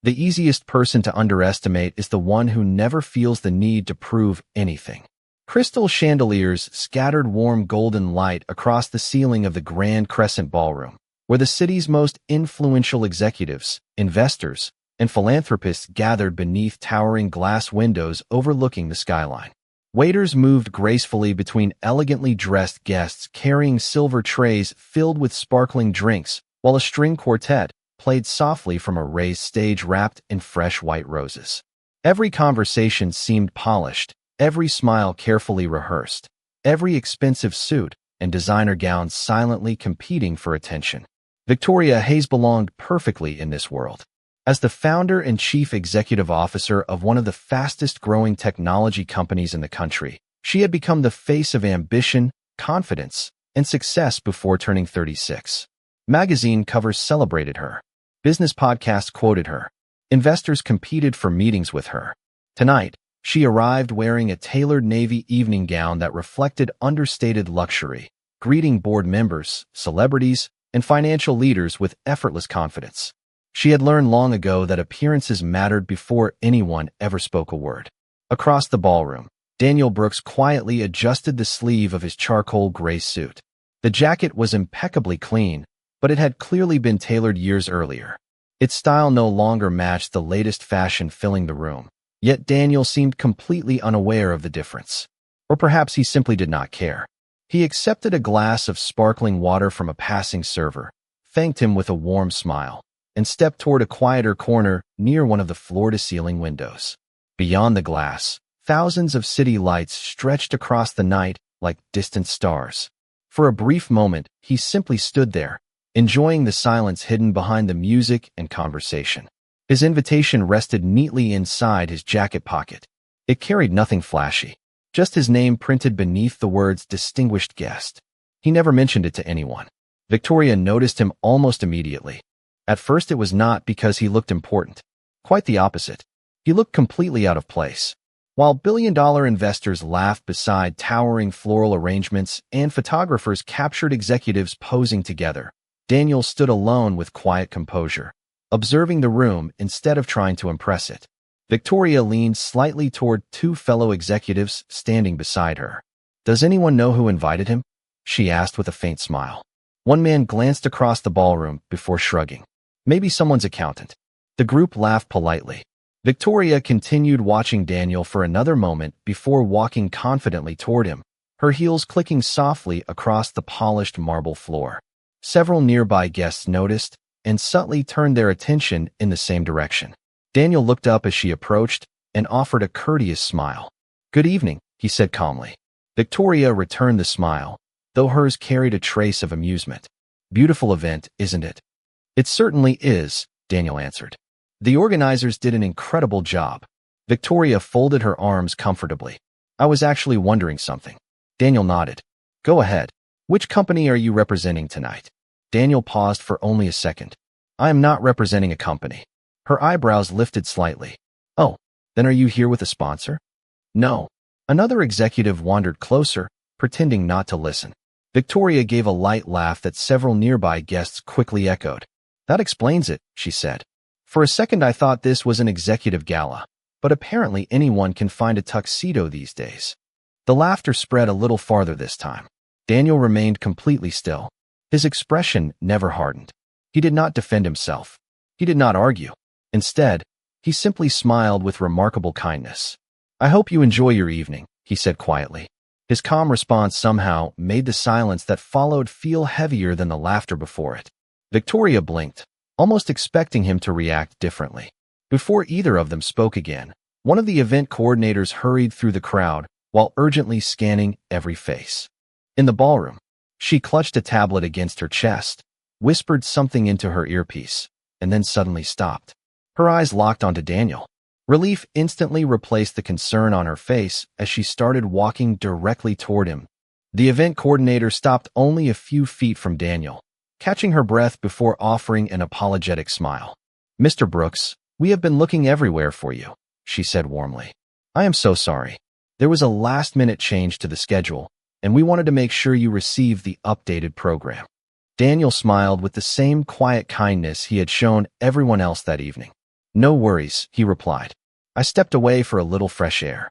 The easiest person to underestimate is the one who never feels the need to prove anything. Crystal chandeliers scattered warm golden light across the ceiling of the Grand Crescent Ballroom, where the city's most influential executives, investors, and philanthropists gathered beneath towering glass windows overlooking the skyline. Waiters moved gracefully between elegantly dressed guests carrying silver trays filled with sparkling drinks, while a string quartet played softly from a raised stage wrapped in fresh white roses. Every conversation seemed polished, every smile carefully rehearsed, every expensive suit and designer gown silently competing for attention. Victoria Hayes belonged perfectly in this world. As the founder and chief executive officer of one of the fastest-growing technology companies in the country, she had become the face of ambition, confidence, and success before turning 36. Magazine covers celebrated her. Business podcasts quoted her. Investors competed for meetings with her. Tonight, she arrived wearing a tailored navy evening gown that reflected understated luxury, greeting board members, celebrities, and financial leaders with effortless confidence. She had learned long ago that appearances mattered before anyone ever spoke a word. Across the ballroom, Daniel Brooks quietly adjusted the sleeve of his charcoal gray suit. The jacket was impeccably clean, but it had clearly been tailored years earlier. Its style no longer matched the latest fashion filling the room, yet Daniel seemed completely unaware of the difference. Or perhaps he simply did not care. He accepted a glass of sparkling water from a passing server, thanked him with a warm smile, and stepped toward a quieter corner near one of the floor-to-ceiling windows. Beyond the glass, thousands of city lights stretched across the night like distant stars. For a brief moment, he simply stood there, enjoying the silence hidden behind the music and conversation. His invitation rested neatly inside his jacket pocket. It carried nothing flashy, just his name printed beneath the words "Distinguished Guest." He never mentioned it to anyone. Victoria noticed him almost immediately. At first it was not because he looked important. Quite the opposite. He looked completely out of place. While billion-dollar investors laughed beside towering floral arrangements and photographers captured executives posing together, Daniel stood alone with quiet composure, observing the room instead of trying to impress it. Victoria leaned slightly toward two fellow executives standing beside her. "Does anyone know who invited him?" she asked with a faint smile. One man glanced across the ballroom before shrugging. "Maybe someone's accountant." The group laughed politely. Victoria continued watching Daniel for another moment before walking confidently toward him, her heels clicking softly across the polished marble floor. Several nearby guests noticed and subtly turned their attention in the same direction. Daniel looked up as she approached and offered a courteous smile. "Good evening," he said calmly. Victoria returned the smile, though hers carried a trace of amusement. "Beautiful event, isn't it?" "It certainly is," Daniel answered. "The organizers did an incredible job." Victoria folded her arms comfortably. "I was actually wondering something." Daniel nodded. "Go ahead. Which company are you representing tonight?" Daniel paused for only a second. "I am not representing a company." Her eyebrows lifted slightly. "Oh, then are you here with a sponsor?" "No." Another executive wandered closer, pretending not to listen. Victoria gave a light laugh that several nearby guests quickly echoed. "That explains it," she said. "For a second I thought this was an executive gala, but apparently anyone can find a tuxedo these days." The laughter spread a little farther this time. Daniel remained completely still. His expression never hardened. He did not defend himself. He did not argue. Instead, he simply smiled with remarkable kindness. "I hope you enjoy your evening," he said quietly. His calm response somehow made the silence that followed feel heavier than the laughter before it. Victoria blinked, almost expecting him to react differently. Before either of them spoke again, one of the event coordinators hurried through the crowd while urgently scanning every face. In the ballroom, she clutched a tablet against her chest, whispered something into her earpiece, and then suddenly stopped. Her eyes locked onto Daniel. Relief instantly replaced the concern on her face as she started walking directly toward him. The event coordinator stopped only a few feet from Daniel, catching her breath before offering an apologetic smile. "Mr. Brooks, we have been looking everywhere for you," she said warmly. "I am so sorry. There was a last-minute change to the schedule, and we wanted to make sure you received the updated program." Daniel smiled with the same quiet kindness he had shown everyone else that evening. No worries, he replied. I stepped away for a little fresh air.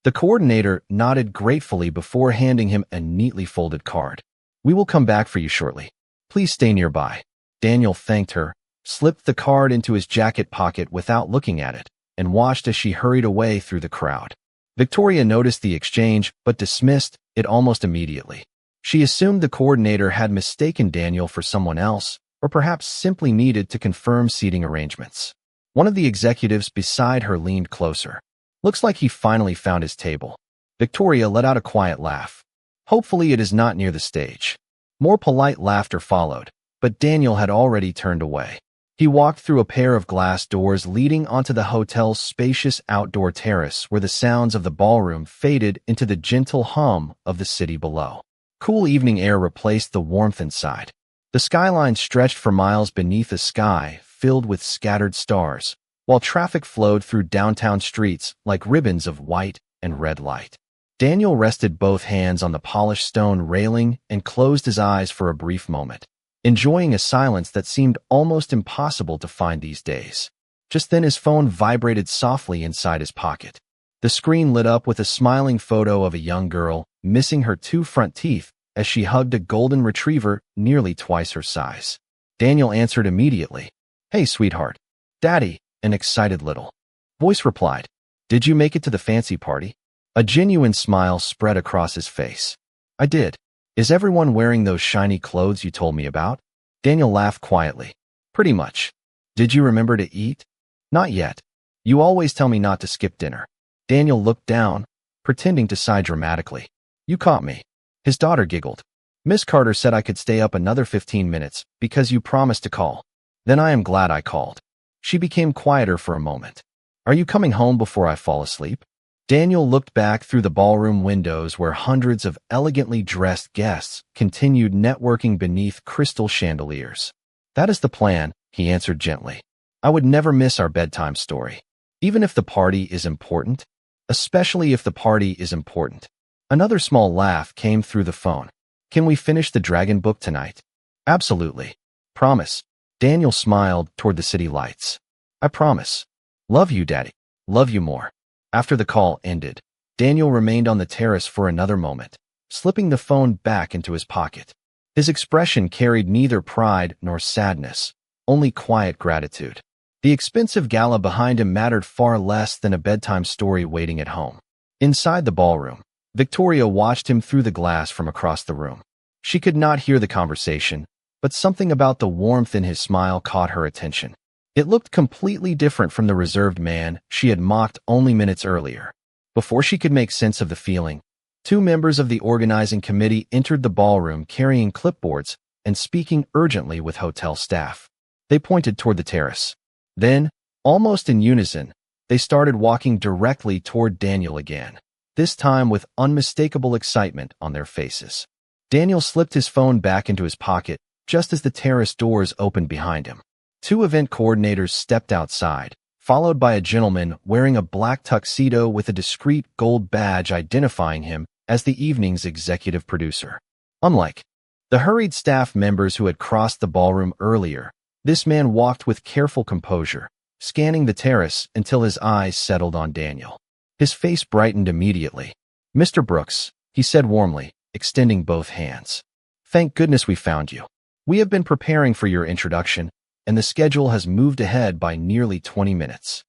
The coordinator nodded gratefully before handing him a neatly folded card. We will come back for you shortly. Please stay nearby. Daniel thanked her, slipped the card into his jacket pocket without looking at it, and watched as she hurried away through the crowd. Victoria noticed the exchange, but dismissed it almost immediately. She assumed the coordinator had mistaken Daniel for someone else, or perhaps simply needed to confirm seating arrangements. One of the executives beside her leaned closer. Looks like he finally found his table. Victoria let out a quiet laugh. Hopefully it is not near the stage. More polite laughter followed, but Daniel had already turned away. He walked through a pair of glass doors leading onto the hotel's spacious outdoor terrace where the sounds of the ballroom faded into the gentle hum of the city below. Cool evening air replaced the warmth inside. The skyline stretched for miles beneath a sky filled with scattered stars, while traffic flowed through downtown streets like ribbons of white and red light. Daniel rested both hands on the polished stone railing and closed his eyes for a brief moment, enjoying a silence that seemed almost impossible to find these days. Just then his phone vibrated softly inside his pocket. The screen lit up with a smiling photo of a young girl missing her 2 front teeth as she hugged a golden retriever nearly twice her size. Daniel answered immediately. Hey, sweetheart. Daddy, an excited little voice replied. Did you make it to the fancy party? A genuine smile spread across his face. I did. Is everyone wearing those shiny clothes you told me about? Daniel laughed quietly. Pretty much. Did you remember to eat? Not yet. You always tell me not to skip dinner. Daniel looked down, pretending to sigh dramatically. You caught me. His daughter giggled. Miss Carter said I could stay up another 15 minutes because you promised to call. Then I am glad I called. She became quieter for a moment. Are you coming home before I fall asleep? Daniel looked back through the ballroom windows where hundreds of elegantly dressed guests continued networking beneath crystal chandeliers. That is the plan, he answered gently. I would never miss our bedtime story. Even if the party is important. Especially if the party is important. Another small laugh came through the phone. Can we finish the dragon book tonight? Absolutely. Promise. Daniel smiled toward the city lights. I promise. Love you, Daddy. Love you more. After the call ended, Daniel remained on the terrace for another moment, slipping the phone back into his pocket. His expression carried neither pride nor sadness, only quiet gratitude. The expensive gala behind him mattered far less than a bedtime story waiting at home. Inside the ballroom, Victoria watched him through the glass from across the room. She could not hear the conversation, but something about the warmth in his smile caught her attention. It looked completely different from the reserved man she had mocked only minutes earlier. Before she could make sense of the feeling, 2 members of the organizing committee entered the ballroom carrying clipboards and speaking urgently with hotel staff. They pointed toward the terrace. Then, almost in unison, they started walking directly toward Daniel again, this time with unmistakable excitement on their faces. Daniel slipped his phone back into his pocket just as the terrace doors opened behind him. 2 event coordinators stepped outside, followed by a gentleman wearing a black tuxedo with a discreet gold badge identifying him as the evening's executive producer. Unlike the hurried staff members who had crossed the ballroom earlier, this man walked with careful composure, scanning the terrace until his eyes settled on Daniel. His face brightened immediately. Mr. Brooks, he said warmly, extending both hands. Thank goodness we found you. We have been preparing for your introduction, and the schedule has moved ahead by nearly 20 minutes.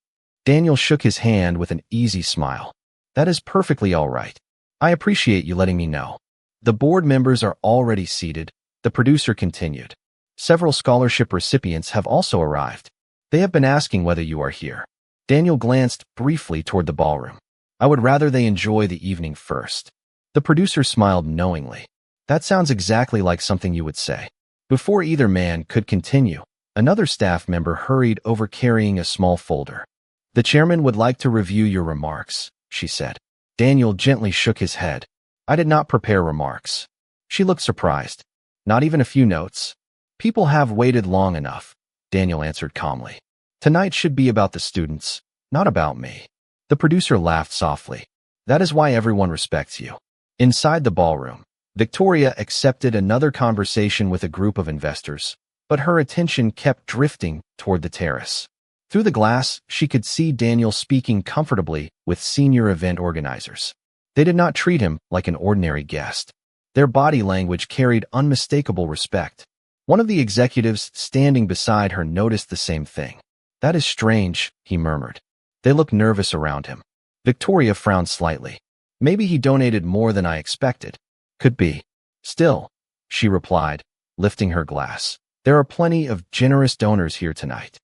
Daniel shook his hand with an easy smile. That is perfectly all right. I appreciate you letting me know. The board members are already seated, the producer continued. Several scholarship recipients have also arrived. They have been asking whether you are here. Daniel glanced briefly toward the ballroom. I would rather they enjoy the evening first. The producer smiled knowingly. That sounds exactly like something you would say. Before either man could continue, another staff member hurried over carrying a small folder. The chairman would like to review your remarks, she said. Daniel gently shook his head. I did not prepare remarks. She looked surprised. Not even a few notes. People have waited long enough, Daniel answered calmly. Tonight should be about the students, not about me. The producer laughed softly. That is why everyone respects you. Inside the ballroom, Victoria accepted another conversation with a group of investors, but her attention kept drifting toward the terrace. Through the glass, she could see Daniel speaking comfortably with senior event organizers. They did not treat him like an ordinary guest. Their body language carried unmistakable respect. One of the executives standing beside her noticed the same thing. "That is strange," he murmured. They looked nervous around him. Victoria frowned slightly. "Maybe he donated more than I expected." "Could be." "Still," she replied, lifting her glass, "there are plenty of generous donors here tonight."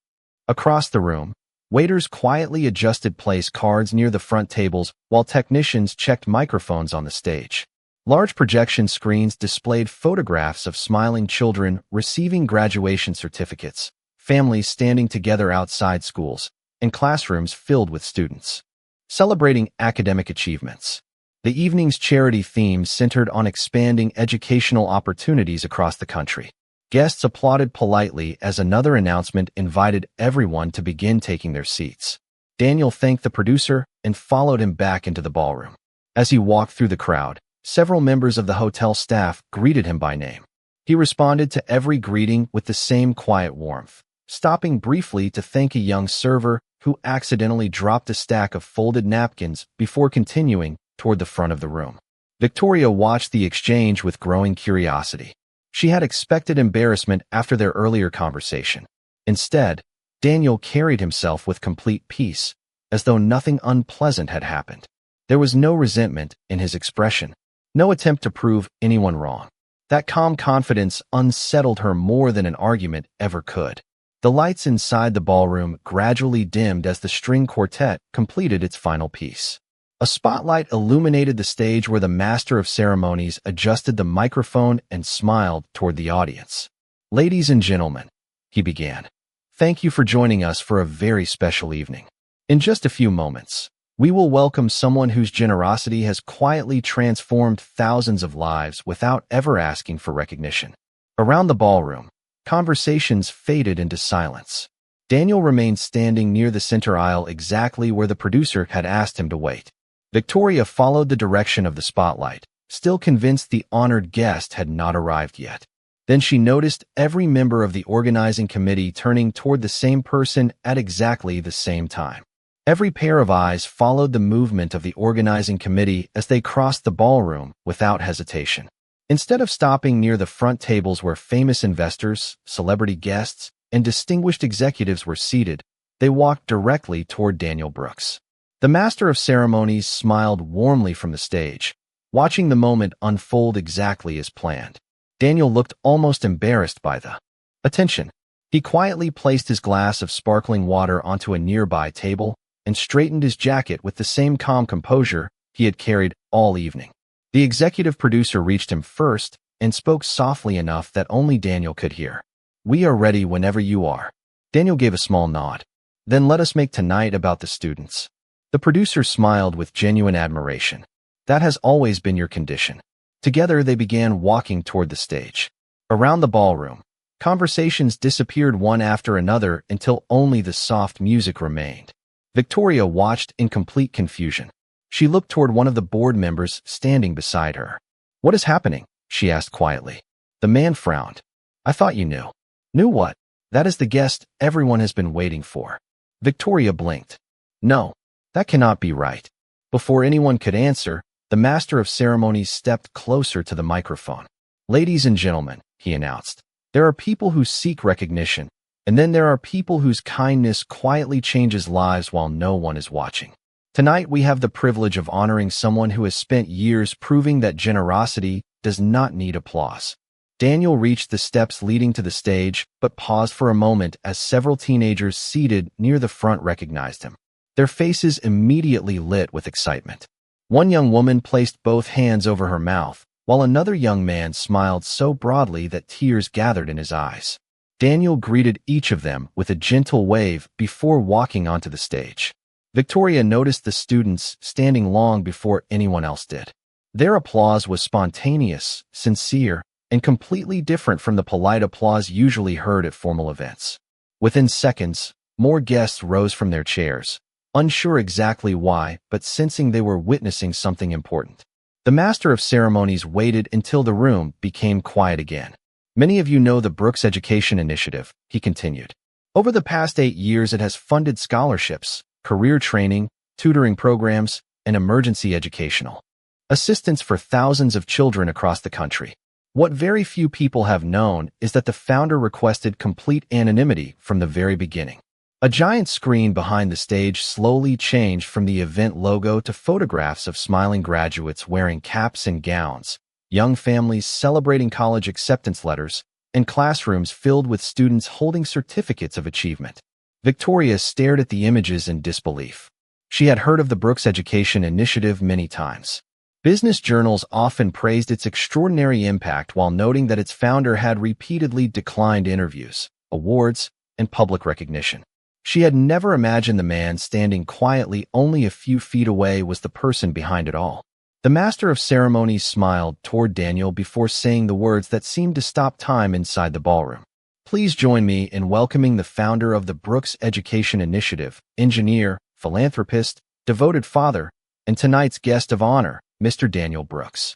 Across the room, waiters quietly adjusted place cards near the front tables while technicians checked microphones on the stage. Large projection screens displayed photographs of smiling children receiving graduation certificates, families standing together outside schools, and classrooms filled with students celebrating academic achievements. The evening's charity theme centered on expanding educational opportunities across the country. Guests applauded politely as another announcement invited everyone to begin taking their seats. Daniel thanked the producer and followed him back into the ballroom. As he walked through the crowd, several members of the hotel staff greeted him by name. He responded to every greeting with the same quiet warmth, stopping briefly to thank a young server who accidentally dropped a stack of folded napkins before continuing toward the front of the room. Victoria watched the exchange with growing curiosity. She had expected embarrassment after their earlier conversation. Instead, Daniel carried himself with complete peace, as though nothing unpleasant had happened. There was no resentment in his expression, no attempt to prove anyone wrong. That calm confidence unsettled her more than an argument ever could. The lights inside the ballroom gradually dimmed as the string quartet completed its final piece. A spotlight illuminated the stage where the master of ceremonies adjusted the microphone and smiled toward the audience. "Ladies and gentlemen," he began, "thank you for joining us for a very special evening. In just a few moments, we will welcome someone whose generosity has quietly transformed thousands of lives without ever asking for recognition." Around the ballroom, conversations faded into silence. Daniel remained standing near the center aisle exactly where the producer had asked him to wait. Victoria followed the direction of the spotlight, still convinced the honored guest had not arrived yet. Then she noticed every member of the organizing committee turning toward the same person at exactly the same time. Every pair of eyes followed the movement of the organizing committee as they crossed the ballroom without hesitation. Instead of stopping near the front tables where famous investors, celebrity guests, and distinguished executives were seated, they walked directly toward Daniel Brooks. The master of ceremonies smiled warmly from the stage, watching the moment unfold exactly as planned. Daniel looked almost embarrassed by the attention. He quietly placed his glass of sparkling water onto a nearby table and straightened his jacket with the same calm composure he had carried all evening. The executive producer reached him first and spoke softly enough that only Daniel could hear. "We are ready whenever you are." Daniel gave a small nod. "Then let us make tonight about the students." The producer smiled with genuine admiration. "That has always been your condition." Together they began walking toward the stage. Around the ballroom, conversations disappeared one after another until only the soft music remained. Victoria watched in complete confusion. She looked toward one of the board members standing beside her. "What is happening?" she asked quietly. The man frowned. "I thought you knew." "Knew what?" "That is the guest everyone has been waiting for." Victoria blinked. "No. That cannot be right." Before anyone could answer, the master of ceremonies stepped closer to the microphone. "Ladies and gentlemen," he announced, "there are people who seek recognition, and then there are people whose kindness quietly changes lives while no one is watching. Tonight we have the privilege of honoring someone who has spent years proving that generosity does not need applause." Daniel reached the steps leading to the stage, but paused for a moment as several teenagers seated near the front recognized him. Their faces immediately lit with excitement. One young woman placed both hands over her mouth, while another young man smiled so broadly that tears gathered in his eyes. Daniel greeted each of them with a gentle wave before walking onto the stage. Victoria noticed the students standing long before anyone else did. Their applause was spontaneous, sincere, and completely different from the polite applause usually heard at formal events. Within seconds, more guests rose from their chairs, unsure exactly why, but sensing they were witnessing something important. The master of ceremonies waited until the room became quiet again. "Many of you know the Brooks Education Initiative," he continued. Over the past 8 years, it has funded scholarships, career training, tutoring programs, and emergency educational assistance for thousands of children across the country. What very few people have known is that the founder requested complete anonymity from the very beginning. A giant screen behind the stage slowly changed from the event logo to photographs of smiling graduates wearing caps and gowns, young families celebrating college acceptance letters, and classrooms filled with students holding certificates of achievement. Victoria stared at the images in disbelief. She had heard of the Brooks Education Initiative many times. Business journals often praised its extraordinary impact while noting that its founder had repeatedly declined interviews, awards, and public recognition. She had never imagined the man standing quietly only a few feet away was the person behind it all. The master of ceremonies smiled toward Daniel before saying the words that seemed to stop time inside the ballroom. Please join me in welcoming the founder of the Brooks Education Initiative, engineer, philanthropist, devoted father, and tonight's guest of honor, Mr. Daniel Brooks.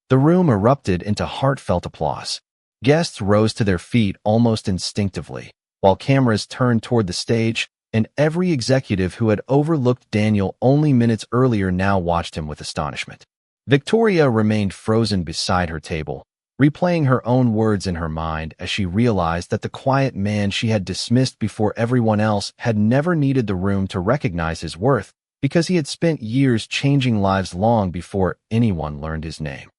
The room erupted into heartfelt applause. Guests rose to their feet almost instinctively, while cameras turned toward the stage, and every executive who had overlooked Daniel only minutes earlier now watched him with astonishment. Victoria remained frozen beside her table, replaying her own words in her mind as she realized that the quiet man she had dismissed before everyone else had never needed the room to recognize his worth, because he had spent years changing lives long before anyone learned his name.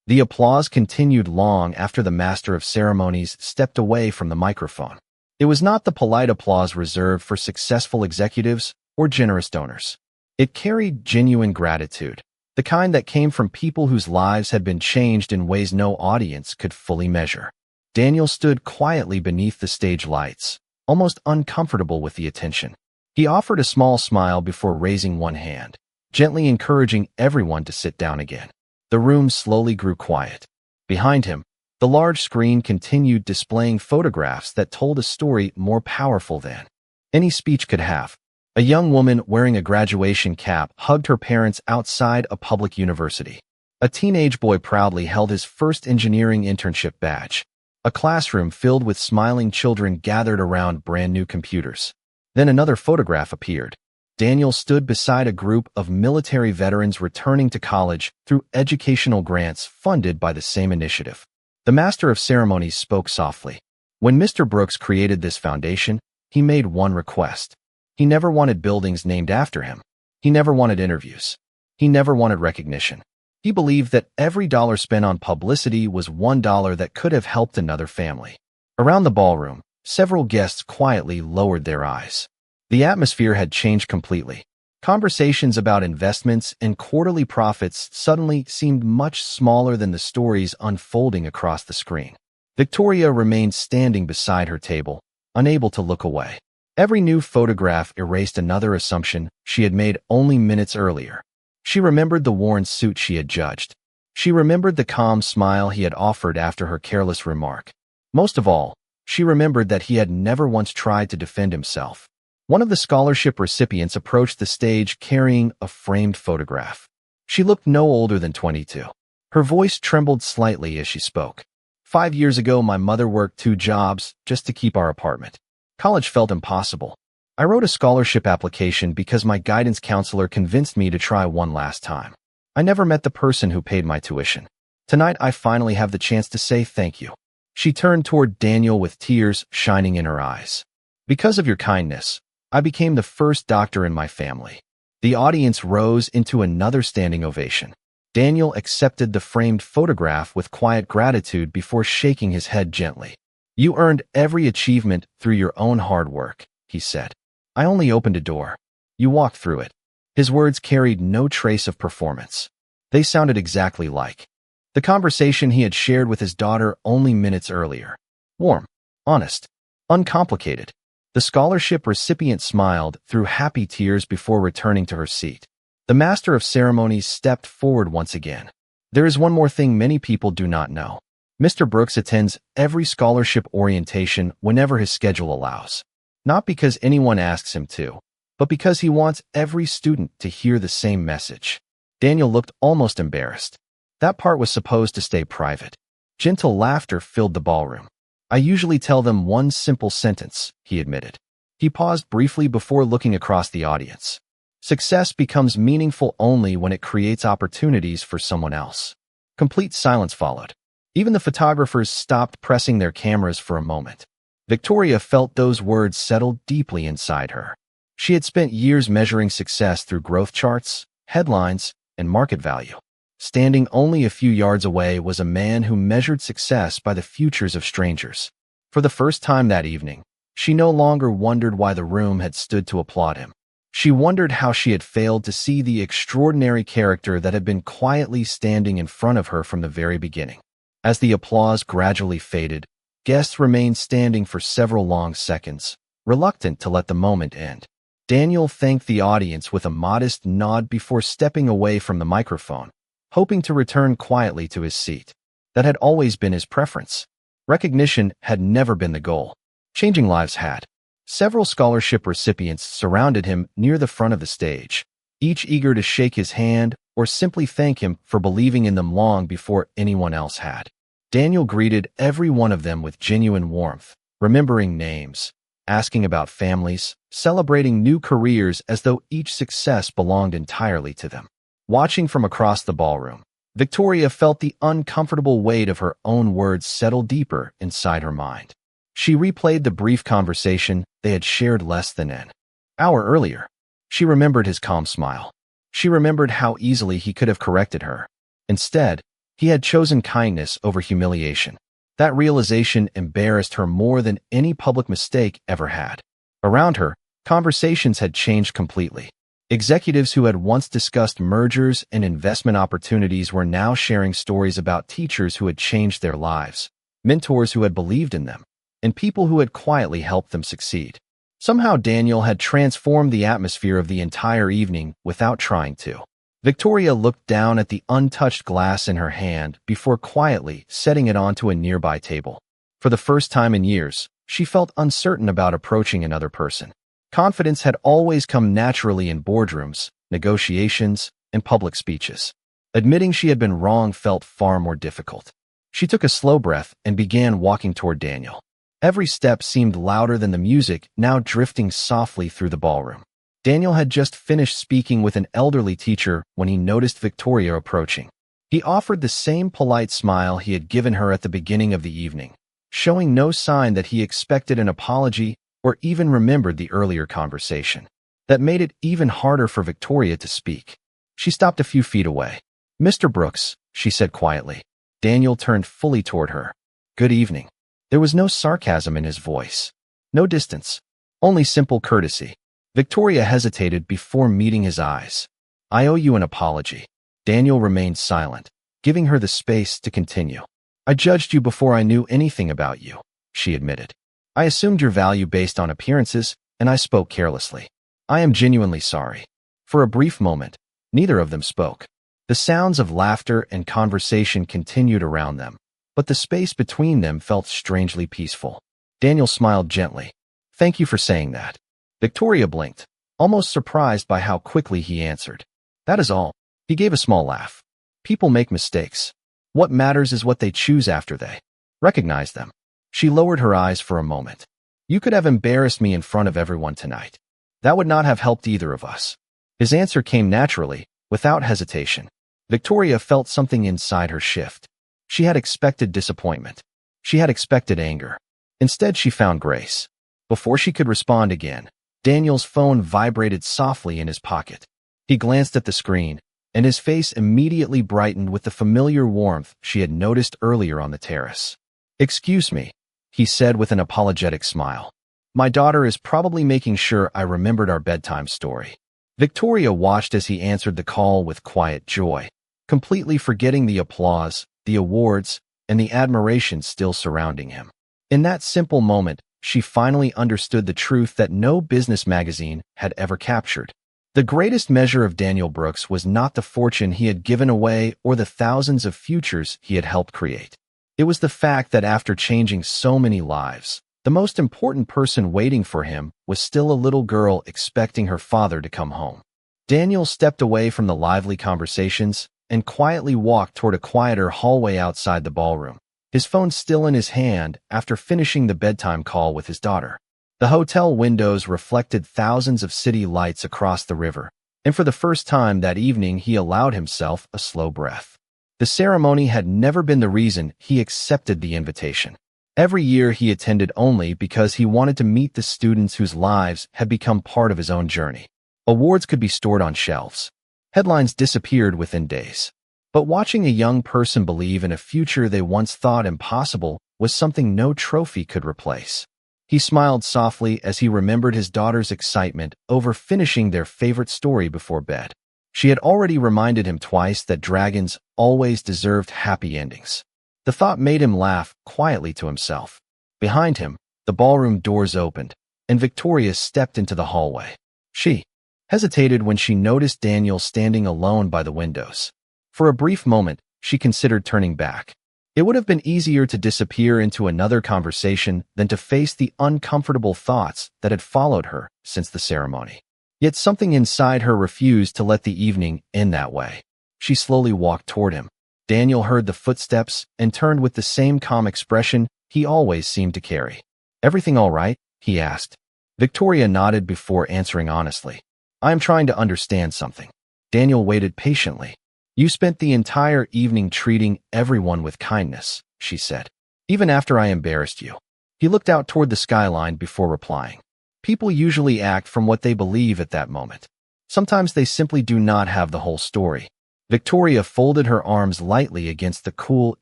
The applause continued long after the master of ceremonies stepped away from the microphone. It was not the polite applause reserved for successful executives or generous donors. It carried genuine gratitude, the kind that came from people whose lives had been changed in ways no audience could fully measure. Daniel stood quietly beneath the stage lights, almost uncomfortable with the attention. He offered a small smile before raising one hand, gently encouraging everyone to sit down again. The room slowly grew quiet. Behind him, the large screen continued displaying photographs that told a story more powerful than any speech could have. A young woman wearing a graduation cap hugged her parents outside a public university. A teenage boy proudly held his first engineering internship badge. A classroom filled with smiling children gathered around brand-new computers. Then another photograph appeared. Daniel stood beside a group of military veterans returning to college through educational grants funded by the same initiative. The master of ceremonies spoke softly. When Mr. Brooks created this foundation, he made one request. He never wanted buildings named after him. He never wanted interviews. He never wanted recognition. He believed that every dollar spent on publicity was $1 that could have helped another family. Around the ballroom, several guests quietly lowered their eyes. The atmosphere had changed completely. Conversations about investments and quarterly profits suddenly seemed much smaller than the stories unfolding across the screen. Victoria remained standing beside her table, unable to look away. Every new photograph erased another assumption she had made only minutes earlier. She remembered the worn suit she had judged. She remembered the calm smile he had offered after her careless remark. Most of all, she remembered that he had never once tried to defend himself. One of the scholarship recipients approached the stage carrying a framed photograph. She looked no older than 22. Her voice trembled slightly as she spoke. 5 years ago, my mother worked 2 jobs just to keep our apartment. College felt impossible. I wrote a scholarship application because my guidance counselor convinced me to try one last time. I never met the person who paid my tuition. Tonight, I finally have the chance to say thank you. She turned toward Daniel with tears shining in her eyes. Because of your kindness, I became the first doctor in my family. The audience rose into another standing ovation. Daniel accepted the framed photograph with quiet gratitude before shaking his head gently. You earned every achievement through your own hard work, he said. I only opened a door. You walked through it. His words carried no trace of performance. They sounded exactly like the conversation he had shared with his daughter only minutes earlier. Warm, honest, uncomplicated. The scholarship recipient smiled through happy tears before returning to her seat. The master of ceremonies stepped forward once again. There is one more thing many people do not know. Mr. Brooks attends every scholarship orientation whenever his schedule allows. Not because anyone asks him to, but because he wants every student to hear the same message. Daniel looked almost embarrassed. That part was supposed to stay private. Gentle laughter filled the ballroom. I usually tell them one simple sentence, he admitted. He paused briefly before looking across the audience. Success becomes meaningful only when it creates opportunities for someone else. Complete silence followed. Even the photographers stopped pressing their cameras for a moment. Victoria felt those words settle deeply inside her. She had spent years measuring success through growth charts, headlines, and market value. Standing only a few yards away was a man who measured success by the futures of strangers. For the first time that evening, she no longer wondered why the room had stood to applaud him. She wondered how she had failed to see the extraordinary character that had been quietly standing in front of her from the very beginning. As the applause gradually faded, guests remained standing for several long seconds, reluctant to let the moment end. Daniel thanked the audience with a modest nod before stepping away from the microphone, hoping to return quietly to his seat. That had always been his preference. Recognition had never been the goal. Changing lives had. Several scholarship recipients surrounded him near the front of the stage, each eager to shake his hand or simply thank him for believing in them long before anyone else had. Daniel greeted every one of them with genuine warmth, remembering names, asking about families, celebrating new careers as though each success belonged entirely to them. Watching from across the ballroom, Victoria felt the uncomfortable weight of her own words settle deeper inside her mind. She replayed the brief conversation they had shared less than an hour earlier. She remembered his calm smile. She remembered how easily he could have corrected her. Instead, he had chosen kindness over humiliation. That realization embarrassed her more than any public mistake ever had. Around her, conversations had changed completely. Executives who had once discussed mergers and investment opportunities were now sharing stories about teachers who had changed their lives, mentors who had believed in them, and people who had quietly helped them succeed. Somehow Daniel had transformed the atmosphere of the entire evening without trying to. Victoria looked down at the untouched glass in her hand before quietly setting it onto a nearby table. For the first time in years, she felt uncertain about approaching another person. Confidence had always come naturally in boardrooms, negotiations, and public speeches. Admitting she had been wrong felt far more difficult. She took a slow breath and began walking toward Daniel. Every step seemed louder than the music now drifting softly through the ballroom. Daniel had just finished speaking with an elderly teacher when he noticed Victoria approaching. He offered the same polite smile he had given her at the beginning of the evening, showing no sign that he expected an apology or even remembered the earlier conversation. That made it even harder for Victoria to speak. She stopped a few feet away. "Mr. Brooks," she said quietly. Daniel turned fully toward her. "Good evening." There was no sarcasm in his voice, no distance, only simple courtesy. Victoria hesitated before meeting his eyes. "I owe you an apology." Daniel remained silent, giving her the space to continue. "I judged you before I knew anything about you," she admitted. "I assumed your value based on appearances, and I spoke carelessly. I am genuinely sorry." For a brief moment, neither of them spoke. The sounds of laughter and conversation continued around them, but the space between them felt strangely peaceful. Daniel smiled gently. "Thank you for saying that." Victoria blinked, almost surprised by how quickly he answered. "That is all." He gave a small laugh. "People make mistakes. What matters is what they choose after they recognize them." She lowered her eyes for a moment. "You could have embarrassed me in front of everyone tonight. That would not have helped either of us." His answer came naturally, without hesitation. Victoria felt something inside her shift. She had expected disappointment. She had expected anger. Instead, she found grace. Before she could respond again, Daniel's phone vibrated softly in his pocket. He glanced at the screen, and his face immediately brightened with the familiar warmth she had noticed earlier on the terrace. "Excuse me," he said with an apologetic smile. "My daughter is probably making sure I remembered our bedtime story." Victoria watched as he answered the call with quiet joy, completely forgetting the applause, the awards, and the admiration still surrounding him. In that simple moment, she finally understood the truth that no business magazine had ever captured. The greatest measure of Daniel Brooks was not the fortune he had given away or the thousands of futures he had helped create. It was the fact that after changing so many lives, the most important person waiting for him was still a little girl expecting her father to come home. Daniel stepped away from the lively conversations and quietly walked toward a quieter hallway outside the ballroom. his phone still in his hand after finishing the bedtime call with his daughter. The hotel windows reflected thousands of city lights across the river, and for the first time that evening he allowed himself a slow breath. The ceremony had never been the reason he accepted the invitation. Every year he attended only because he wanted to meet the students whose lives had become part of his own journey. Awards could be stored on shelves. Headlines disappeared within days. But watching a young person believe in a future they once thought impossible was something no trophy could replace. He smiled softly as he remembered his daughter's excitement over finishing their favorite story before bed. She had already reminded him twice that dragons always deserved happy endings. The thought made him laugh quietly to himself. Behind him, the ballroom doors opened, and Victoria stepped into the hallway. She hesitated when she noticed Daniel standing alone by the windows. For a brief moment, she considered turning back. It would have been easier to disappear into another conversation than to face the uncomfortable thoughts that had followed her since the ceremony. Yet something inside her refused to let the evening end that way. She slowly walked toward him. Daniel heard the footsteps and turned with the same calm expression he always seemed to carry. "Everything all right?" he asked. Victoria nodded before answering honestly. "I am trying to understand something." Daniel waited patiently. "You spent the entire evening treating everyone with kindness," she said. "Even after I embarrassed you." He looked out toward the skyline before replying. "People usually act from what they believe at that moment. Sometimes they simply do not have the whole story." Victoria folded her arms lightly against the cool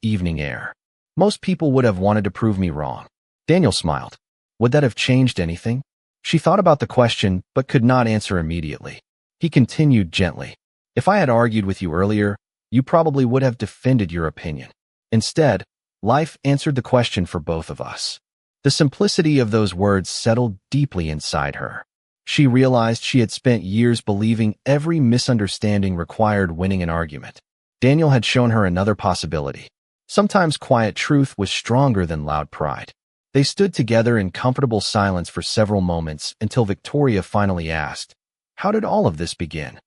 evening air. "Most people would have wanted to prove me wrong." Daniel smiled. Would that have changed anything? She thought about the question, but could not answer immediately. He continued gently. "If I had argued with you earlier, you probably would have defended your opinion. Instead, life answered the question for both of us." The simplicity of those words settled deeply inside her. She realized she had spent years believing every misunderstanding required winning an argument. Daniel had shown her another possibility. Sometimes quiet truth was stronger than loud pride. They stood together in comfortable silence for several moments until Victoria finally asked, "How did all of this begin?"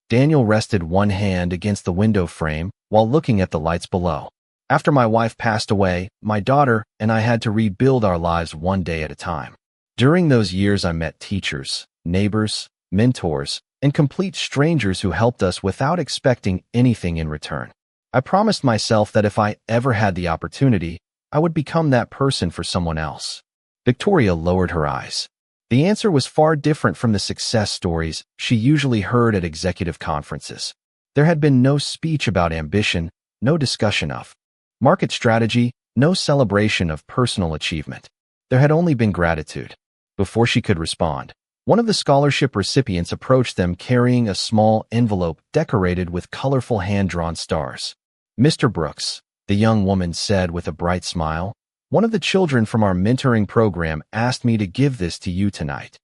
Daniel rested one hand against the window frame while looking at the lights below. "After my wife passed away, my daughter and I had to rebuild our lives one day at a time. During those years I met teachers, neighbors, mentors, and complete strangers who helped us without expecting anything in return. I promised myself that if I ever had the opportunity, I would become that person for someone else." Victoria lowered her eyes. The answer was far different from the success stories she usually heard at executive conferences. There had been no speech about ambition, no discussion of market strategy, no celebration of personal achievement. There had only been gratitude. Before she could respond, one of the scholarship recipients approached them carrying a small envelope decorated with colorful hand-drawn stars. "Mr. Brooks," the young woman said with a bright smile, "one of the children from our mentoring program asked me to give this to you tonight."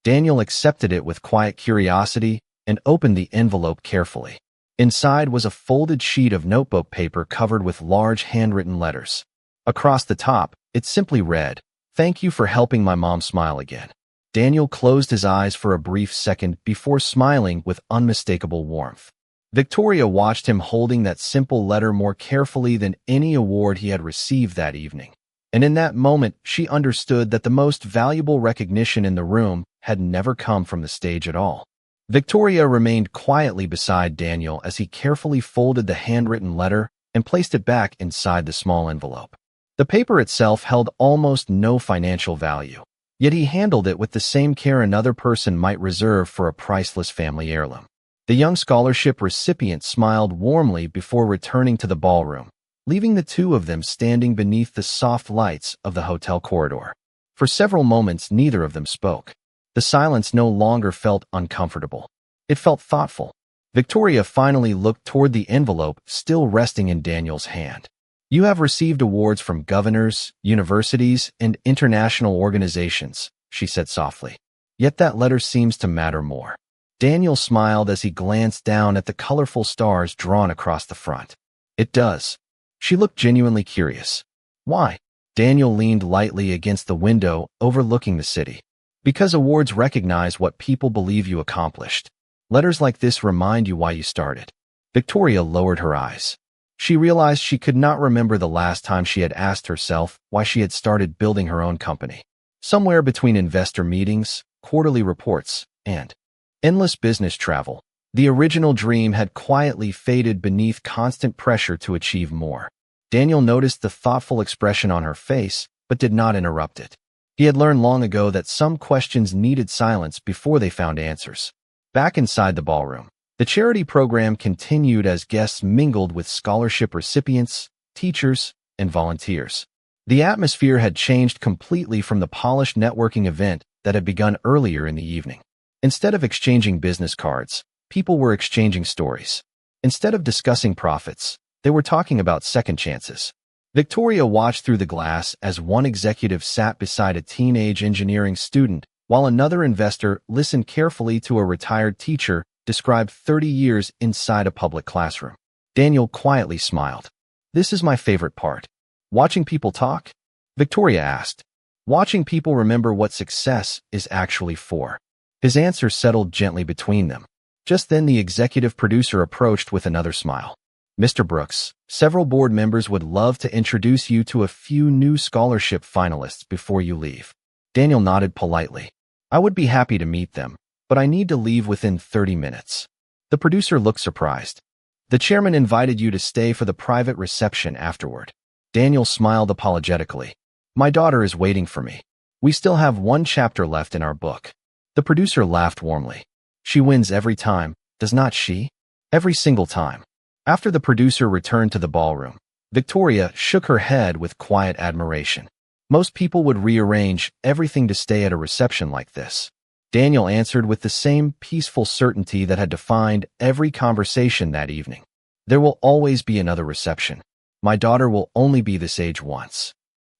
Daniel accepted it with quiet curiosity and opened the envelope carefully. Inside was a folded sheet of notebook paper covered with large handwritten letters. Across the top, it simply read, "Thank you for helping my mom smile again." Daniel closed his eyes for a brief second before smiling with unmistakable warmth. Victoria watched him holding that simple letter more carefully than any award he had received that evening. And in that moment, she understood that the most valuable recognition in the room had never come from the stage at all. Victoria remained quietly beside Daniel as he carefully folded the handwritten letter and placed it back inside the small envelope. The paper itself held almost no financial value, yet he handled it with the same care another person might reserve for a priceless family heirloom. The young scholarship recipient smiled warmly before returning to the ballroom, leaving the two of them standing beneath the soft lights of the hotel corridor. For several moments, neither of them spoke. The silence no longer felt uncomfortable. It felt thoughtful. Victoria finally looked toward the envelope still resting in Daniel's hand. "You have received awards from governors, universities, and international organizations," she said softly. "Yet that letter seems to matter more." Daniel smiled as he glanced down at the colorful stars drawn across the front. "It does." She looked genuinely curious. "Why?" Daniel leaned lightly against the window overlooking the city. "Because awards recognize what people believe you accomplished. Letters like this remind you why you started." Victoria lowered her eyes. She realized she could not remember the last time she had asked herself why she had started building her own company. Somewhere between investor meetings, quarterly reports, and endless business travel, the original dream had quietly faded beneath constant pressure to achieve more. Daniel noticed the thoughtful expression on her face, but did not interrupt it. He had learned long ago that some questions needed silence before they found answers. Back inside the ballroom, the charity program continued as guests mingled with scholarship recipients, teachers, and volunteers. The atmosphere had changed completely from the polished networking event that had begun earlier in the evening. Instead of exchanging business cards, people were exchanging stories. Instead of discussing profits, they were talking about second chances. Victoria watched through the glass as one executive sat beside a teenage engineering student, while another investor listened carefully to a retired teacher describe 30 years inside a public classroom. Daniel quietly smiled. "This is my favorite part." "Watching people talk?" Victoria asked. "Watching people remember what success is actually for." His answer settled gently between them. Just then the executive producer approached with another smile. "Mr. Brooks, several board members would love to introduce you to a few new scholarship finalists before you leave." Daniel nodded politely. "I would be happy to meet them, but I need to leave within 30 minutes. The producer looked surprised. "The chairman invited you to stay for the private reception afterward." Daniel smiled apologetically. "My daughter is waiting for me. We still have one chapter left in our book." The producer laughed warmly. "She wins every time, does not she?" "Every single time." After the producer returned to the ballroom, Victoria shook her head with quiet admiration. Most people would rearrange everything to stay at a reception like this. Daniel answered with the same peaceful certainty that had defined every conversation that evening. "There will always be another reception. My daughter will only be this age once."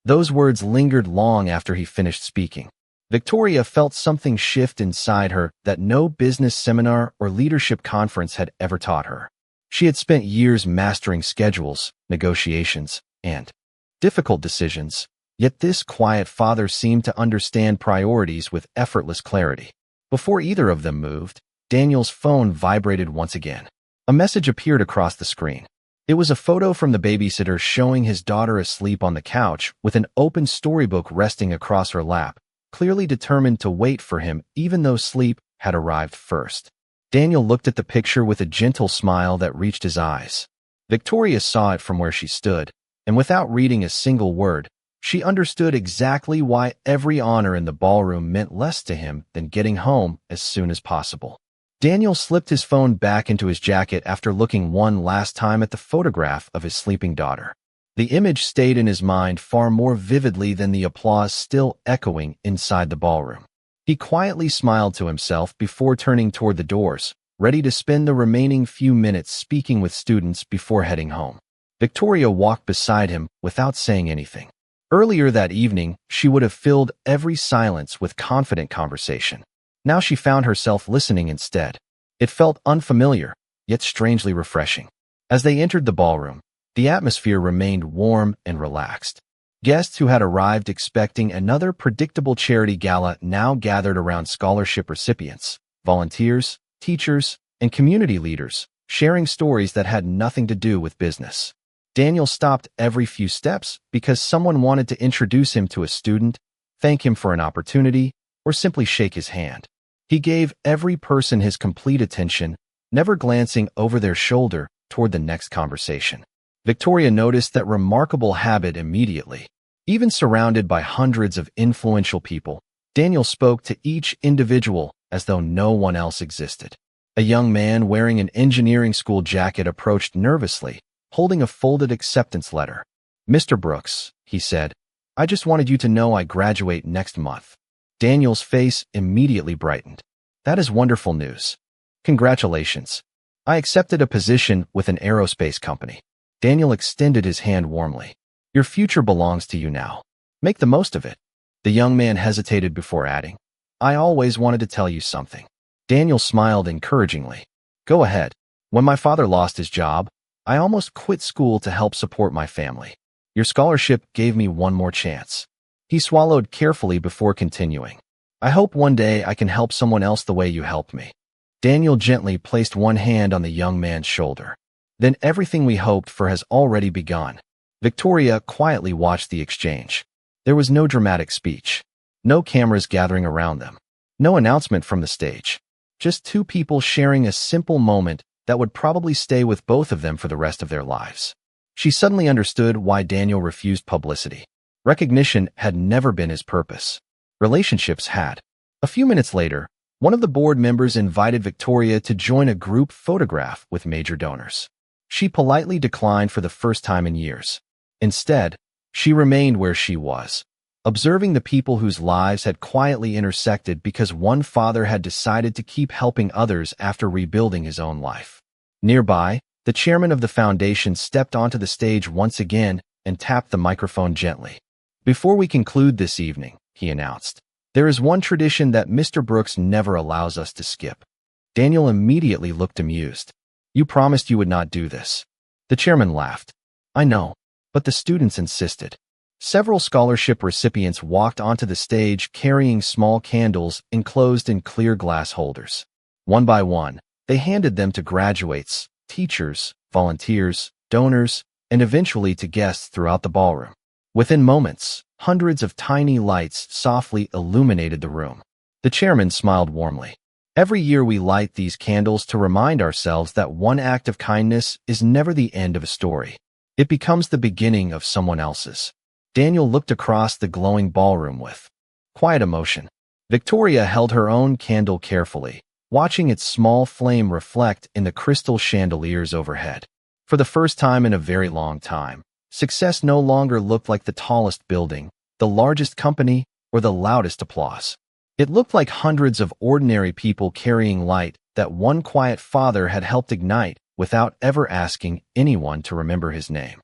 Those words lingered long after he finished speaking. Victoria felt something shift inside her that no business seminar or leadership conference had ever taught her. She had spent years mastering schedules, negotiations, and difficult decisions. Yet this quiet father seemed to understand priorities with effortless clarity. Before either of them moved, Daniel's phone vibrated once again. A message appeared across the screen. It was a photo from the babysitter showing his daughter asleep on the couch with an open storybook resting across her lap, clearly determined to wait for him even though sleep had arrived first. Daniel looked at the picture with a gentle smile that reached his eyes. Victoria saw it from where she stood, and without reading a single word, she understood exactly why every honor in the ballroom meant less to him than getting home as soon as possible. Daniel slipped his phone back into his jacket after looking one last time at the photograph of his sleeping daughter. The image stayed in his mind far more vividly than the applause still echoing inside the ballroom. He quietly smiled to himself before turning toward the doors, ready to spend the remaining few minutes speaking with students before heading home. Victoria walked beside him without saying anything. Earlier that evening, she would have filled every silence with confident conversation. Now she found herself listening instead. It felt unfamiliar, yet strangely refreshing. As they entered the ballroom, the atmosphere remained warm and relaxed. Guests who had arrived expecting another predictable charity gala now gathered around scholarship recipients, volunteers, teachers, and community leaders, sharing stories that had nothing to do with business. Daniel stopped every few steps because someone wanted to introduce him to a student, thank him for an opportunity, or simply shake his hand. He gave every person his complete attention, never glancing over their shoulder toward the next conversation. Victoria noticed that remarkable habit immediately. Even surrounded by hundreds of influential people, Daniel spoke to each individual as though no one else existed. A young man wearing an engineering school jacket approached nervously, holding a folded acceptance letter. "Mr. Brooks," he said, "I just wanted you to know I graduate next month." Daniel's face immediately brightened. "That is wonderful news. Congratulations. I accepted a position with an aerospace company." Daniel extended his hand warmly. "Your future belongs to you now. Make the most of it." The young man hesitated before adding, "I always wanted to tell you something." Daniel smiled encouragingly. "Go ahead. When my father lost his job, I almost quit school to help support my family. Your scholarship gave me one more chance." He swallowed carefully before continuing. "I hope one day I can help someone else the way you helped me." Daniel gently placed one hand on the young man's shoulder. Then everything we hoped for has already begun. Victoria quietly watched the exchange. There was no dramatic speech. No cameras gathering around them. No announcement from the stage. Just two people sharing a simple moment that would probably stay with both of them for the rest of their lives. She suddenly understood why Daniel refused publicity. Recognition had never been his purpose. Relationships had. A few minutes later, one of the board members invited Victoria to join a group photograph with major donors. She politely declined for the first time in years. Instead, she remained where she was, observing the people whose lives had quietly intersected because one father had decided to keep helping others after rebuilding his own life. Nearby, the chairman of the foundation stepped onto the stage once again and tapped the microphone gently. "Before we conclude this evening," he announced, "there is one tradition that Mr. Brooks never allows us to skip." Daniel immediately looked amused. "You promised you would not do this." The chairman laughed. "I know, but the students insisted." Several scholarship recipients walked onto the stage carrying small candles enclosed in clear glass holders. One by one, they handed them to graduates, teachers, volunteers, donors, and eventually to guests throughout the ballroom. Within moments, hundreds of tiny lights softly illuminated the room. The chairman smiled warmly. "Every year we light these candles to remind ourselves that one act of kindness is never the end of a story. It becomes the beginning of someone else's." Daniel looked across the glowing ballroom with quiet emotion. Victoria held her own candle carefully, watching its small flame reflect in the crystal chandeliers overhead. For the first time in a very long time, success no longer looked like the tallest building, the largest company, or the loudest applause. It looked like hundreds of ordinary people carrying light that one quiet father had helped ignite without ever asking anyone to remember his name.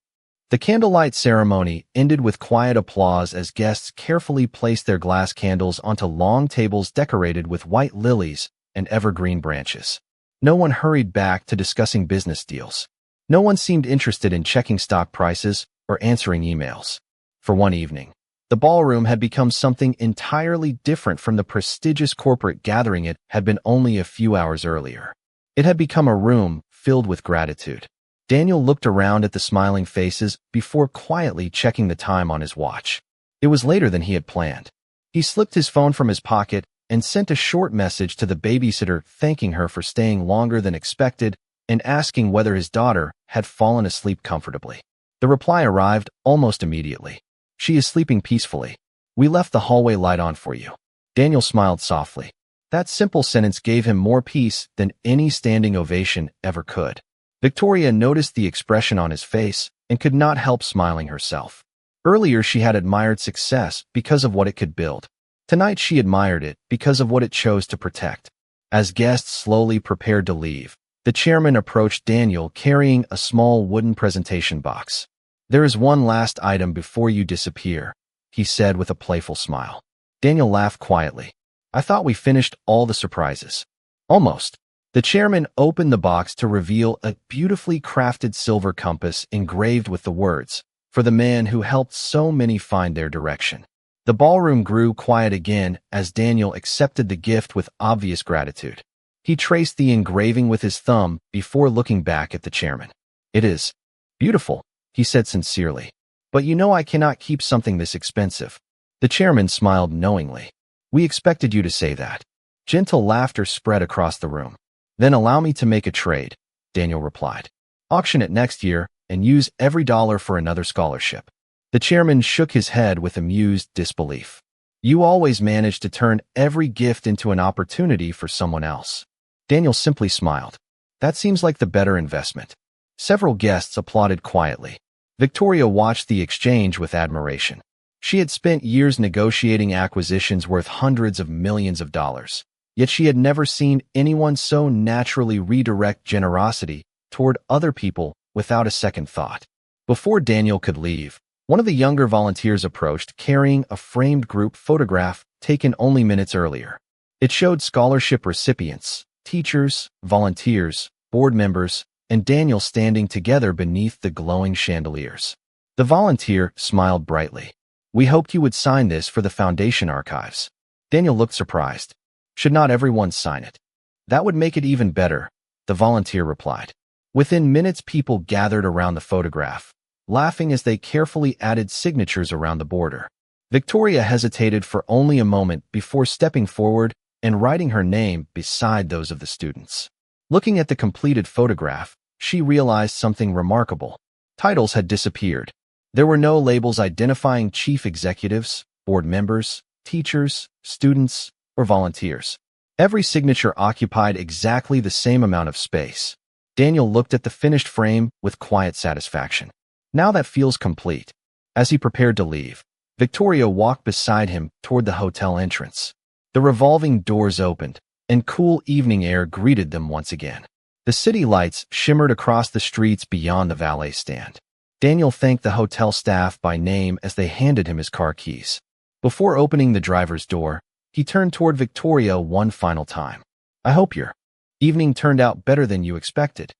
The candlelight ceremony ended with quiet applause as guests carefully placed their glass candles onto long tables decorated with white lilies and evergreen branches. No one hurried back to discussing business deals. No one seemed interested in checking stock prices or answering emails. For one evening, the ballroom had become something entirely different from the prestigious corporate gathering it had been only a few hours earlier. It had become a room filled with gratitude. Daniel looked around at the smiling faces before quietly checking the time on his watch. It was later than he had planned. He slipped his phone from his pocket and sent a short message to the babysitter thanking her for staying longer than expected and asking whether his daughter had fallen asleep comfortably. The reply arrived almost immediately. "She is sleeping peacefully. We left the hallway light on for you." Daniel smiled softly. That simple sentence gave him more peace than any standing ovation ever could. Victoria noticed the expression on his face and could not help smiling herself. Earlier she had admired success because of what it could build. Tonight she admired it because of what it chose to protect. As guests slowly prepared to leave, the chairman approached Daniel carrying a small wooden presentation box. "There is one last item before you disappear," he said with a playful smile. Daniel laughed quietly. "I thought we finished all the surprises." "Almost." The chairman opened the box to reveal a beautifully crafted silver compass engraved with the words, "For the man who helped so many find their direction." The ballroom grew quiet again as Daniel accepted the gift with obvious gratitude. He traced the engraving with his thumb before looking back at the chairman. "It is beautiful," he said sincerely. "But you know I cannot keep something this expensive." The chairman smiled knowingly. "We expected you to say that." Gentle laughter spread across the room. "Then allow me to make a trade," Daniel replied. "Auction it next year and use every dollar for another scholarship." The chairman shook his head with amused disbelief. "You always manage to turn every gift into an opportunity for someone else." Daniel simply smiled. "That seems like the better investment." Several guests applauded quietly. Victoria watched the exchange with admiration. She had spent years negotiating acquisitions worth hundreds of millions of dollars. Yet she had never seen anyone so naturally redirect generosity toward other people without a second thought. Before Daniel could leave, one of the younger volunteers approached carrying a framed group photograph taken only minutes earlier. It showed scholarship recipients, teachers, volunteers, board members, and Daniel standing together beneath the glowing chandeliers. The volunteer smiled brightly. "We hoped you would sign this for the foundation archives." Daniel looked surprised. "Should not everyone sign it?" "That would make it even better," the volunteer replied. Within minutes, people gathered around the photograph, laughing as they carefully added signatures around the border. Victoria hesitated for only a moment before stepping forward and writing her name beside those of the students. Looking at the completed photograph, she realized something remarkable. Titles had disappeared. There were no labels identifying chief executives, board members, teachers, students, or volunteers. Every signature occupied exactly the same amount of space. Daniel looked at the finished frame with quiet satisfaction. Now that feels complete. As he prepared to leave, Victoria walked beside him toward the hotel entrance. The revolving doors opened, and cool evening air greeted them once again. The city lights shimmered across the streets beyond the valet stand. Daniel thanked the hotel staff by name as they handed him his car keys. Before opening the driver's door, he turned toward Victoria one final time. "I hope your evening turned out better than you expected."